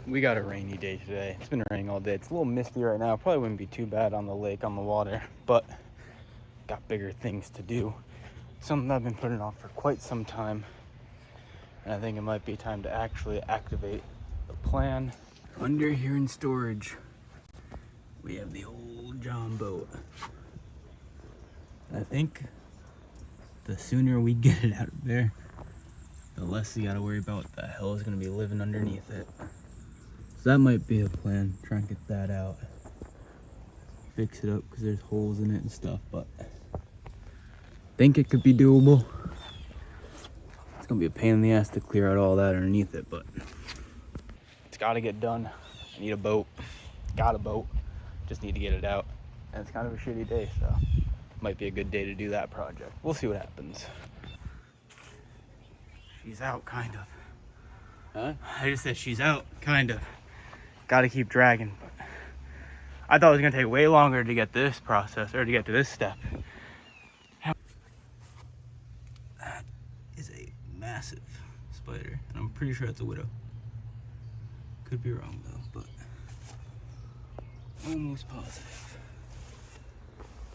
We got a rainy day today. It's been raining all day. It's a little misty right now. Probably wouldn't be too bad on the lake, on the water, but got bigger things to do. Something I've been putting off for quite some time. And I think it might be time to actually activate the plan. Under here in storage, we have the old John boat. I think the sooner we get it out of there, the less you gotta worry about what the hell is gonna be living underneath it. So that might be a plan, try and get that out. Fix it up because there's holes in it and stuff, but I think it could be doable. It's gonna be a pain in the ass to clear out all that underneath it, but it's gotta get done. I need a boat, got a boat, just need to get it out. And it's kind of a shitty day, so might be a good day to do that project. We'll see what happens. She's out, kind of. Huh? I just said she's out, kind of. Gotta keep dragging, but I thought it was gonna take way longer to get this process, or to get to this step. That is a massive spider, and I'm pretty sure it's a widow. Could be wrong though, but almost positive.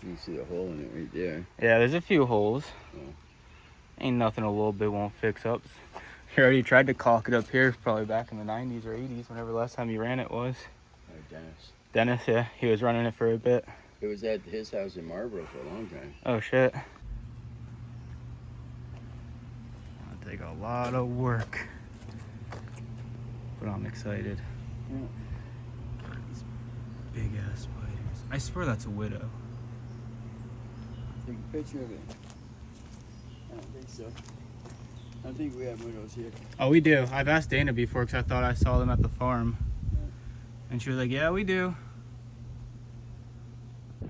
You see a hole in it right there. Yeah, there's a few holes. Yeah. Ain't nothing a little bit won't fix up. He already tried to caulk it up here, probably back in the 90s or 80s, whenever the last time he ran it was. Dennis. Dennis, yeah, he was running it for a bit. It was at his house in Marlboro for a long time. Oh shit. That'll take a lot of work, but I'm excited. Yeah. These big ass spiders. I swear that's a widow. Take a picture of it. I don't think so. I think we have widows here. Oh, we do. I've asked Dana before because I thought I saw them at the farm. Yeah. And she was like, yeah, we do.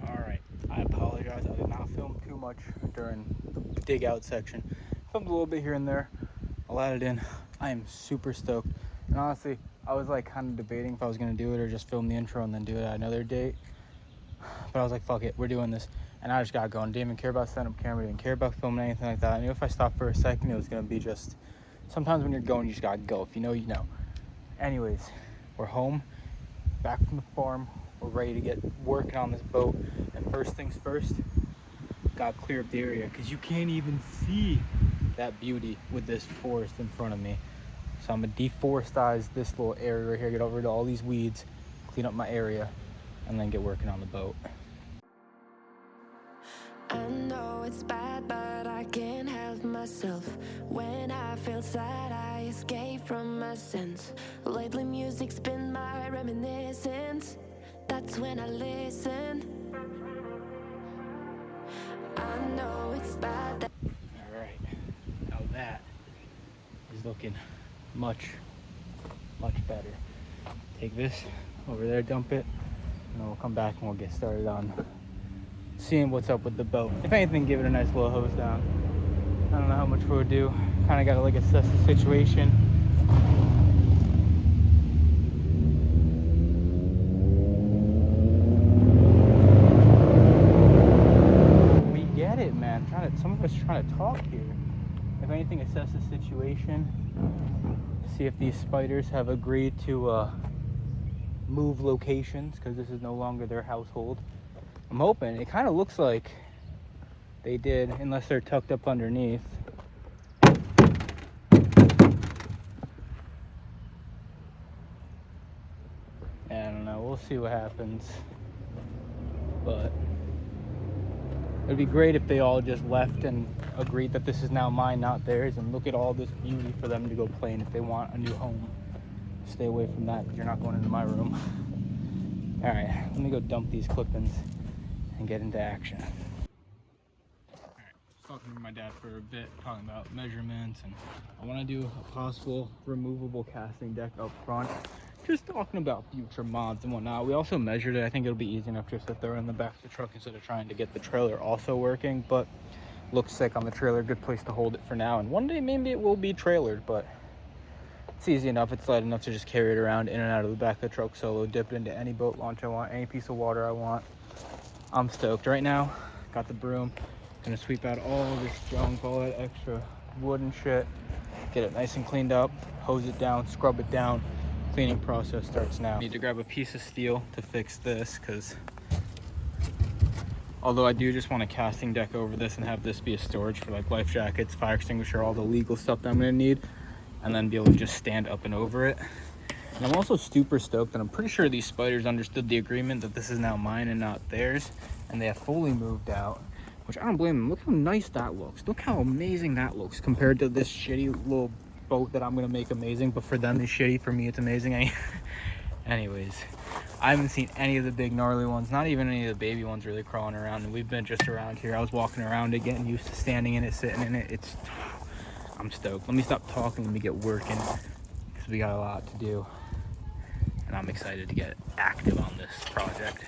Alright, I apologize. I did not film too much during the dig out section. Filmed a little bit here and there. I'll add it in. I am super stoked. And honestly, I was like kind of debating if I was going to do it or just film the intro and then do it at another date. But I was like, fuck it, we're doing this. And I just got going. Didn't even care about setting up camera, didn't care about filming anything like that. I knew if I stopped for a second, it was gonna be just, sometimes when you're going, you just gotta go. If you know, you know. Anyways, we're home, back from the farm. We're ready to get working on this boat. And first things first, gotta clear up the area because you can't even see that beauty with this forest in front of me. So I'm gonna deforestize this little area right here, get over to all these weeds, clean up my area, and then get working on the boat. I know it's bad, but I can't help myself. When I feel sad, I escape from my sense. Lately music's been my reminiscence. That's when I listen. I know it's bad. Alright, now that is looking much better. Take this over there, dump it, and then we'll come back and we'll get started on seeing what's up with the boat. If anything, give it a nice little hose down. I don't know how much we'll do. Kind of got to like assess the situation. We get it, man. Some of us trying to talk here. If anything, assess the situation. See if these spiders have agreed to move locations because this is no longer their household. I'm hoping. It kind of looks like they did, unless they're tucked up underneath. I don't know. We'll see what happens. But it'd be great if they all just left and agreed that this is now mine, not theirs, and look at all this beauty for them to go play in if they want a new home. Stay away from that because you're not going into my room. All right, let me go dump these clippings and get into action. All right, talking to my dad for a bit, talking about measurements, and I want to do a possible removable casting deck up front. Just talking about future mods and whatnot. We also measured it. I think it'll be easy enough just to throw it in the back of the truck instead of trying to get the trailer also working. But looks sick on the trailer. Good place to hold it for now. And one day maybe it will be trailered, but it's easy enough. It's light enough to just carry it around in and out of the back of the truck solo, dip it into any boat launch I want, any piece of water I want. I'm stoked. Right now, got the broom. Gonna sweep out all this junk, all that extra wood and shit. Get it nice and cleaned up, hose it down, scrub it down. cleaning process starts now. I need to grab a piece of steel to fix this, because although I do just want a casting deck over this and have this be a storage for like life jackets, fire extinguisher, all the legal stuff that I'm gonna need, and then be able to just stand up and over it. And I'm also super stoked that I'm pretty sure these spiders understood the agreement that this is now mine and not theirs, and they have fully moved out, which I don't blame them. Look how nice that looks. Look how amazing that looks compared to this shitty little boat that I'm gonna make amazing, but for them it's shitty, for me it's amazing. Anyways, I haven't seen any of the big gnarly ones, not even any of the baby ones really crawling around, and we've been just around here. I was walking around it, getting used to standing in it, sitting in it. I'm stoked. Let me stop talking, let me get working, because we got a lot to do, and I'm excited to get active on this project.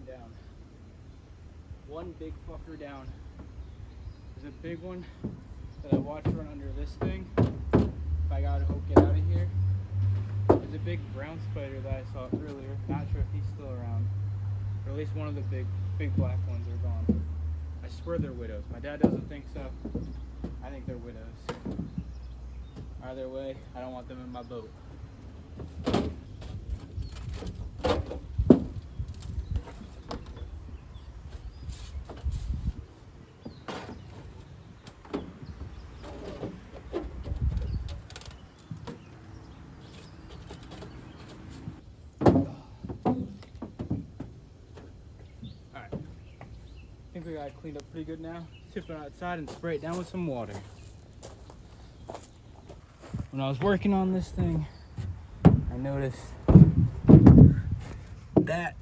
Down. One big fucker down. There's a big one that I watched run under this thing. If I gotta hope get out of here. There's a big brown spider that I saw earlier. Not sure if he's still around. Or at least one of the big black ones are gone. I swear they're widows. My dad doesn't think so. I think they're widows. Either way, I don't want them in my boat. I think we got it cleaned up pretty good now. Tip it outside and spray it down with some water. When I was working on this thing, I noticed that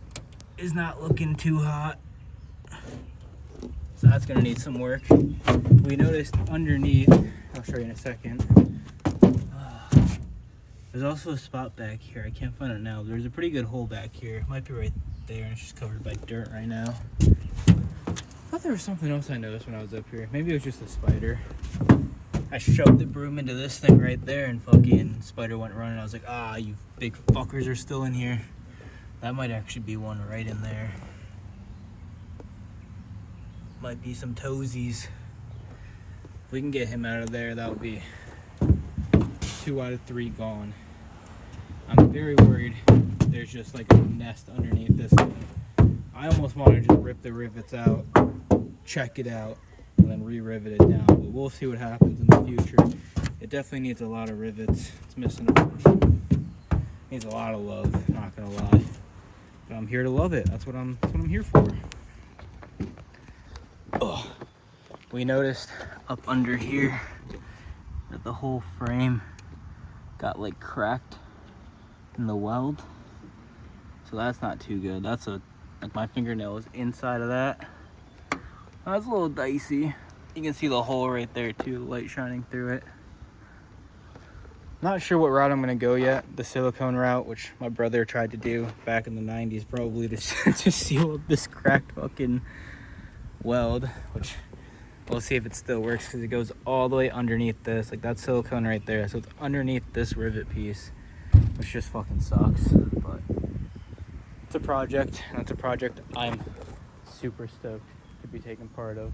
is not looking too hot. So that's gonna need some work. We noticed underneath, I'll show you in a second. There's also a spot back here. I can't find it now. There's a pretty good hole back here. It might be right there, and it's just covered by dirt right now. I thought there was something else I noticed when I was up here. Maybe it was just a spider. I shoved the broom into this thing right there and fucking spider went running. I was like, ah, you big fuckers are still in here. That might actually be one right in there. Might be some toesies. If we can get him out of there, that would be 2 out of 3 gone. I'm very worried there's just like a nest underneath this thing. I almost want to just rip the rivets out, check it out, and then re-rivet it down. But we'll see what happens in the future. It definitely needs a lot of rivets. It's missing a bunch. Needs a lot of love, not gonna lie. But I'm here to love it. That's what I'm here for. Oh, we noticed up under here that the whole frame got like cracked in the weld. So that's not too good. That's like my fingernail is inside of that. That's a little dicey. You can see the hole right there too, the light shining through it. Not sure what route I'm gonna go yet. The silicone route, which my brother tried to do back in the 90s, probably to seal up this cracked fucking weld, which we'll see if it still works because it goes all the way underneath this. Like that's silicone right there. So it's underneath this rivet piece, which just fucking sucks. But it's a project, and it's a project I'm super stoked to be taking part of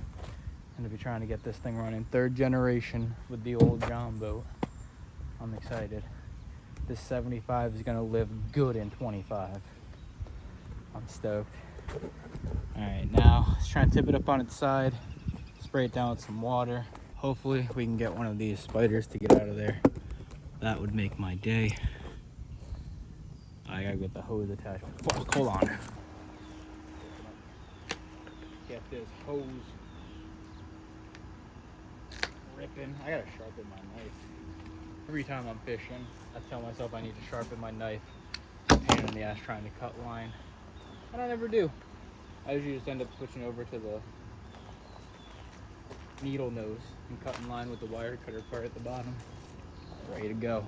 and to be trying to get this thing running. 3rd generation with the old John boat. I'm excited. This 75 is gonna live good in 25. I'm stoked. All right, now let's try and tip it up on its side, spray it down with some water. Hopefully we can get one of these spiders to get out of there. That would make my day. I gotta get the hose attached. Fuck, hold on. Get this hose ripping. I gotta sharpen my knife. Every time I'm fishing, I tell myself I need to sharpen my knife. Pain in the ass trying to cut line. And I never do. I usually just end up switching over to the needle nose and cutting line with the wire cutter part at the bottom. Ready to go.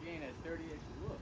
She ain't as dirty as she looks.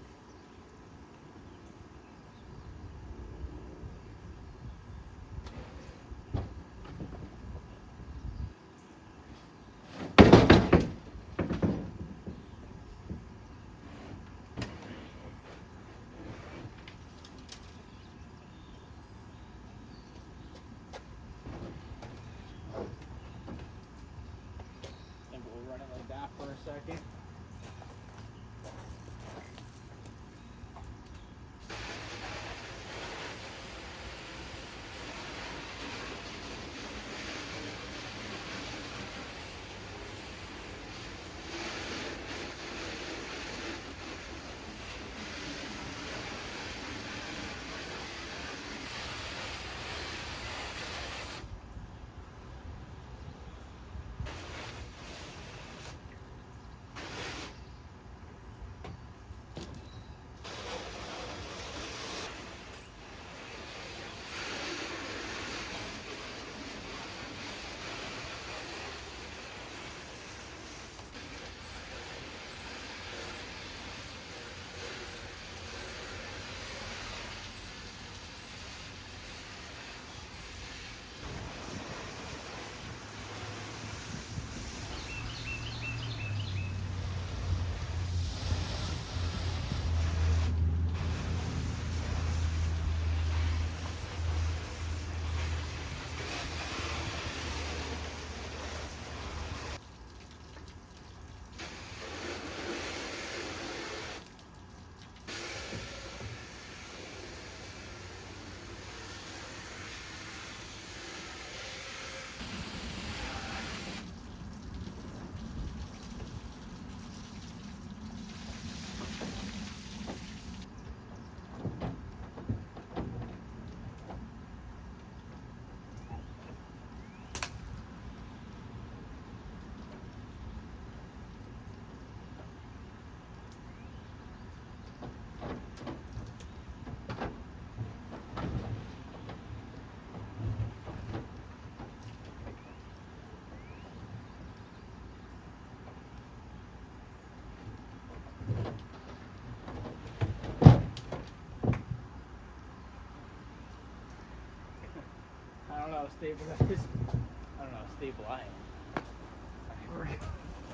how stable that is. I don't know how stable I am.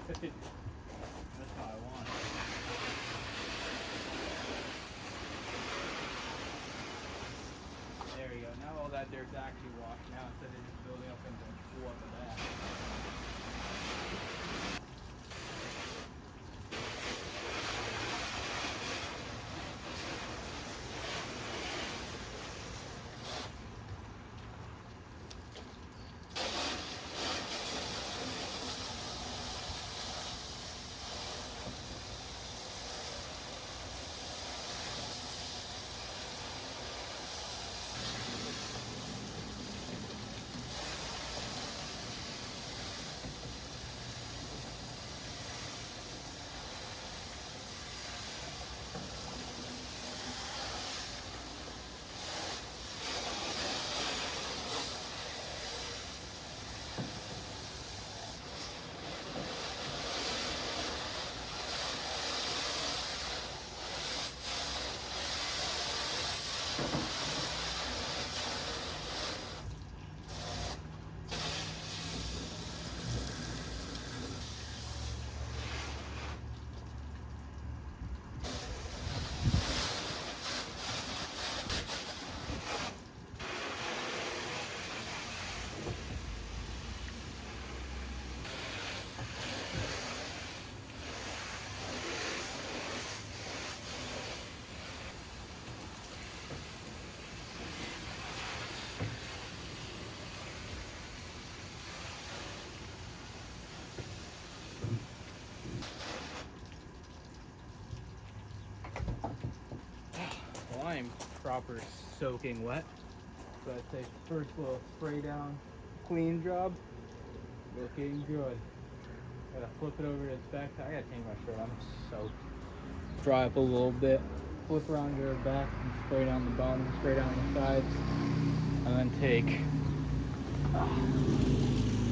That's how I want it. There we go. Now all that dirt's actually washed now instead of just building up into a floor of that. Well, I am proper soaking wet. So I'd say first little spray down clean job. Looking good. Gotta flip it over to its back. I gotta change my shirt. I'm soaked. Dry up a little bit. Flip around to her back and spray down the bottom, spray down the sides. And then take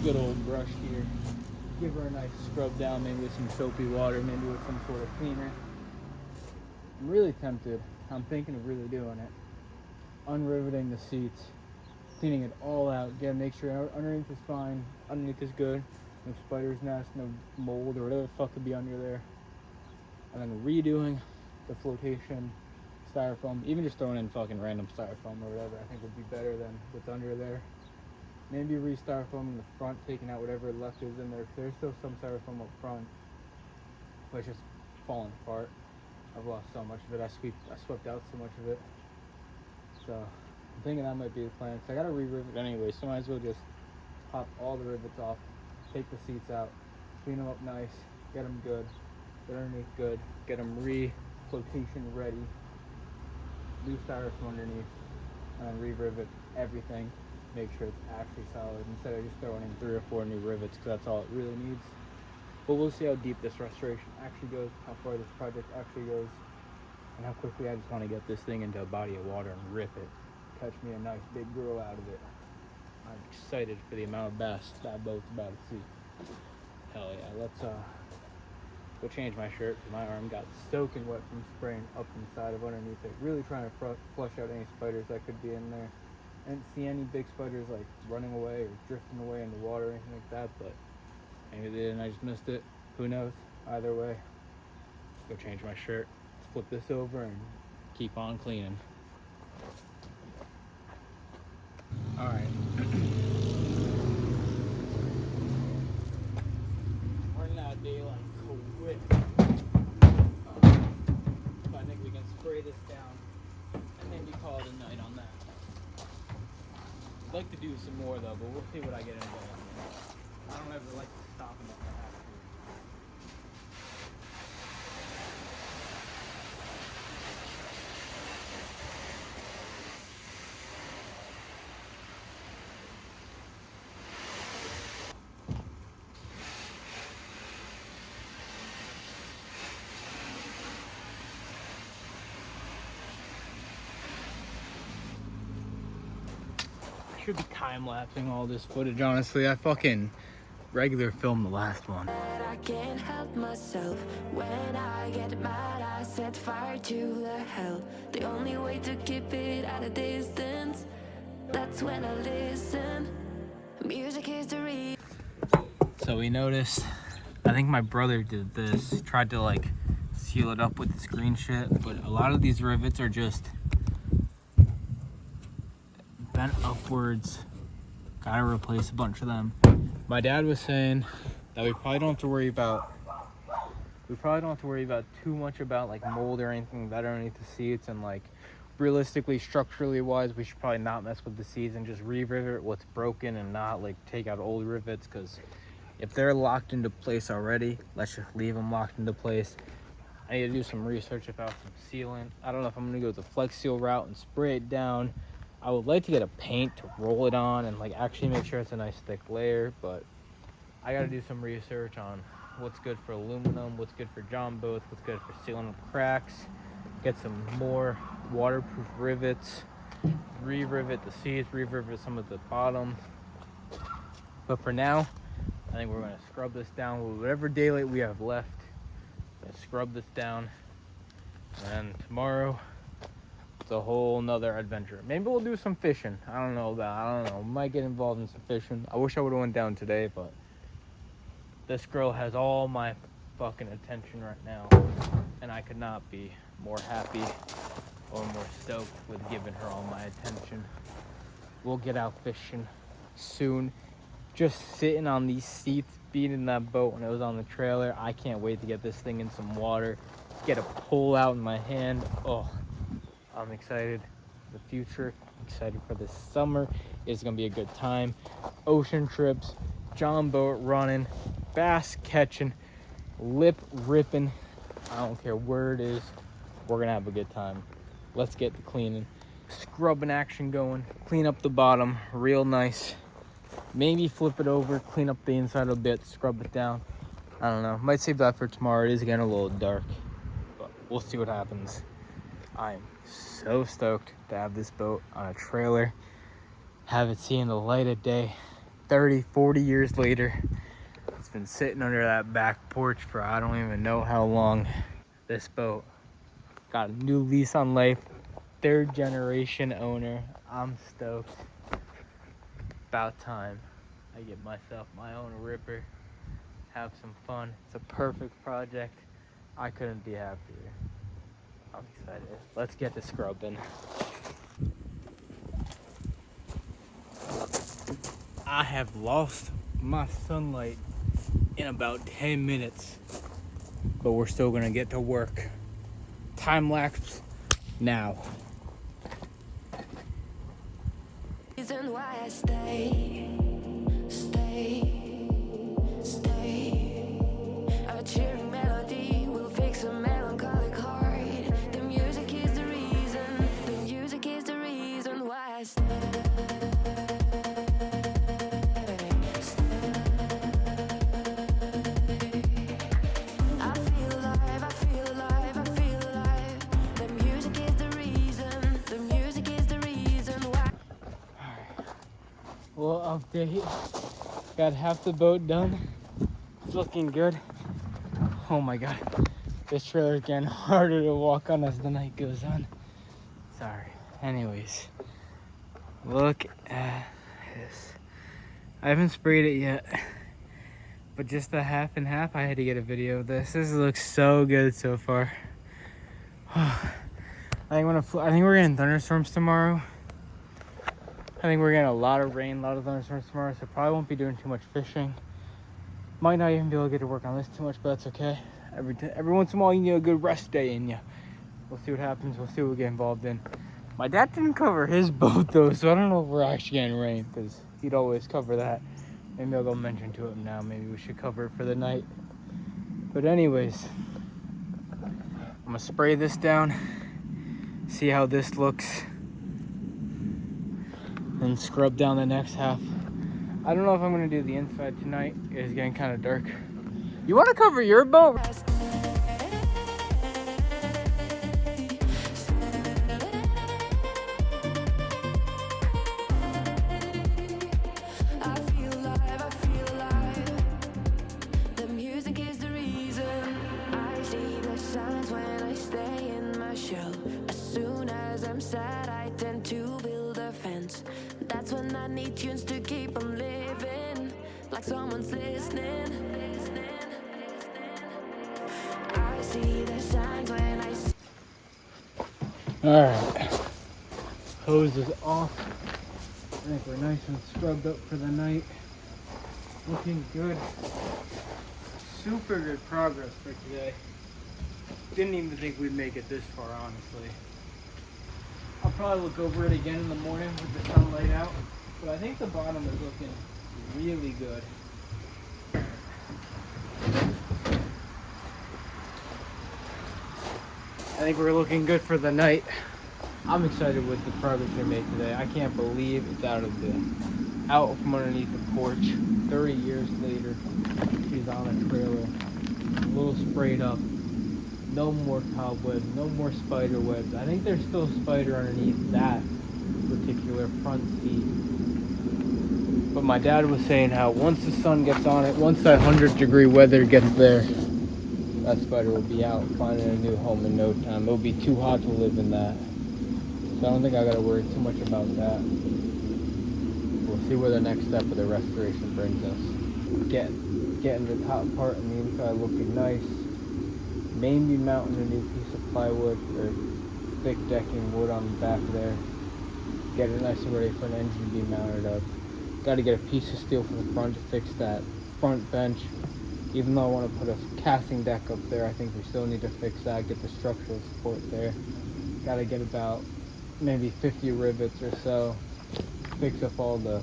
good old brush here. Give her a nice scrub down, maybe with some soapy water, maybe with some sort of cleaner. I'm really tempted. I'm thinking of really doing it. Unriveting the seats, cleaning it all out. Again, make sure underneath is fine, underneath is good. No spider's nest, no mold or whatever the fuck could be under there. And then redoing the flotation styrofoam, even just throwing in fucking random styrofoam or whatever, I think would be better than what's under there. Maybe re-styrofoam in the front, taking out whatever left is in there. There's still some styrofoam up front, but it's just falling apart. I've lost so much of it. I swept out so much of it. So I'm thinking that might be the plan. So I gotta re-rivet anyway, so I might as well just pop all the rivets off, take the seats out, clean them up nice, get them good, get underneath good, get them re-flotation ready, new styrofoam underneath, and then re-rivet everything. Make sure it's actually solid instead of just throwing in 3 or 4 new rivets, because that's all it really needs. But we'll see how deep this restoration actually goes, how far this project actually goes, and how quickly I just want to get this thing into a body of water and rip it. Catch me a nice big grow out of it. I'm excited for the amount of bass that boat's about to see. Hell yeah, let's go change my shirt, because my arm got soaking wet from spraying up inside of underneath it. Really trying to flush out any spiders that could be in there. I didn't see any big spiders like running away or drifting away in the water or anything like that, but maybe they did and I just missed it. Who knows? Either way, let's go change my shirt, flip this over, and keep on cleaning. All right. Running out of daylight quick. So I think we can spray this down and maybe call it a night on that. I'd like to do some more though, but we'll see what I get involved in. I don't ever like to stop enough to have to. Should be time-lapsing all this footage, honestly. I fucking regular filmed the last one. I can't help myself. When I get mad, I set fire to the hell. The only way to keep it at a distance That's when I listen. Music is the reason. So we noticed, I think my brother did this, tried to like seal it up with this green shit, but a lot of these rivets are just bent upwards. Gotta replace a bunch of them. My dad was saying that we probably don't have to worry about too much about like mold or anything that underneath the seats, and like realistically, structurally wise, we should probably not mess with the seats and just re-rivet what's broken and not like take out old rivets, because if they're locked into place already, let's just leave them locked into place. I need to do some research about some sealant. I don't know if I'm gonna go the Flex Seal route and spray it down. I would like to get a paint to roll it on and like actually make sure it's a nice thick layer, but I gotta do some research on what's good for aluminum, what's good for John boats, what's good for sealing up cracks, get some more waterproof rivets, re-rivet the seats, re-rivet some of the bottom. But for now, I think we're gonna scrub this down with whatever daylight we have left. Gonna scrub this down, and tomorrow it's a whole nother adventure. Maybe we'll do some fishing. I don't know. We might get involved in some fishing. I wish I would have went down today, but this girl has all my fucking attention right now, and I could not be more happy or more stoked with giving her all my attention. We'll get out fishing soon. Just sitting on these seats, being in that boat when it was on the trailer. I can't wait to get this thing in some water, get a pole out in my hand. Oh, I'm excited for the future, excited for this summer. It's gonna be a good time. Ocean trips, John boat running, bass catching, lip ripping. I don't care where it is, we're gonna have a good time. Let's get the cleaning, scrubbing action going, clean up the bottom real nice. Maybe flip it over, clean up the inside a bit, scrub it down. I don't know, might save that for tomorrow. It is getting a little dark, but we'll see what happens. I'm so stoked to have this boat on a trailer, have it seeing the light of day 30, 40 years later. It's been sitting under that back porch for I don't even know how long. This boat got a new lease on life, 3rd generation owner. I'm stoked. About time I get myself my own ripper, have some fun. It's a perfect project. I couldn't be happier. I'm excited. Let's get to scrubbing. I have lost my sunlight in about 10 minutes, but we're still gonna get to work. Time lapse now. Reason why I stay. A cheering melody will fix a melancholic heart. The music is the reason. The music is the reason why I stay. I feel alive, I feel alive, I feel alive. The music is the reason. The music is the reason why. Well, update. Got half the boat done. It's looking good. Oh my god. This trailer's getting harder to walk on as the night goes on. Sorry. Anyways. Look at this. I haven't sprayed it yet. But just the half and half, I had to get a video of this. This looks so good so far. I think we're getting thunderstorms tomorrow. I think we're getting a lot of rain, a lot of thunderstorms tomorrow, so probably won't be doing too much fishing. Might not even be able to get to work on this too much, but that's okay. Every once in a while, you need a good rest day in you. We'll see what happens. We'll see what we get involved in. My dad didn't cover his boat, though, so I don't know if we're actually getting rain, because he'd always cover that. Maybe I'll go mention to him now. Maybe we should cover it for the night. But anyways, I'm going to spray this down, see how this looks, and scrub down the next half. I don't know if I'm gonna do the inside tonight. It's getting kind of dark. You want to cover your boat? I feel alive. The music is the reason. I see the signs when I stay in my shell. As soon as I'm sad, I tend to build a fence. when I need tunes to keep on living, like someone's listening. I see the signs when I see. Alright, hose is off. I think we're nice and scrubbed up for the night. Looking good. Super good progress for today. Didn't even think we'd make it this far, honestly. I'll probably look over it again in the morning with the sunlight out, but I think the bottom is looking really good. I think we're looking good for the night. I'm excited with the progress we made today. I can't believe it's out from underneath the porch. 30 years later, she's on a trailer, a little sprayed up. No more cobwebs, no more spider webs. I think there's still a spider underneath that particular front seat. But my dad was saying how once the sun gets on it, once that 100-degree weather gets there, that spider will be out finding a new home in no time. It'll be too hot to live in that. So I don't think I gotta worry too much about that. We'll see where the next step of the restoration brings us. Getting the top part and the inside looking nice. Maybe mounting a new piece of plywood or thick decking wood on the back there. Get it nice and ready for an engine to be mounted up. Got to get a piece of steel for the front to fix that front bench. Even though I want to put a casting deck up there, I think we still need to fix that, get the structural support there. Got to get about maybe 50 rivets or so. Fix up all the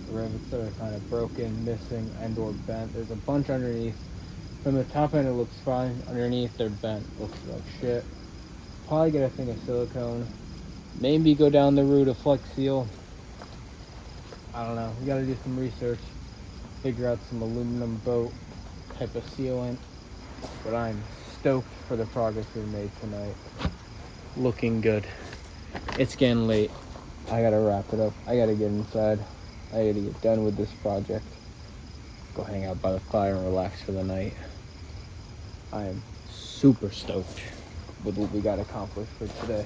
rivets that are kind of broken, missing, and or bent. There's a bunch underneath. From the top end it looks fine. Underneath they're bent. Looks like shit. Probably get a thing of silicone. Maybe go down the route of Flex Seal. I don't know. We gotta do some research. Figure out some aluminum boat type of sealant. But I'm stoked for the progress we made tonight. Looking good. It's getting late. I gotta wrap it up. I gotta get inside. I gotta get done with this project. Go hang out by the fire and relax for the night. I am super stoked with what we got accomplished for today.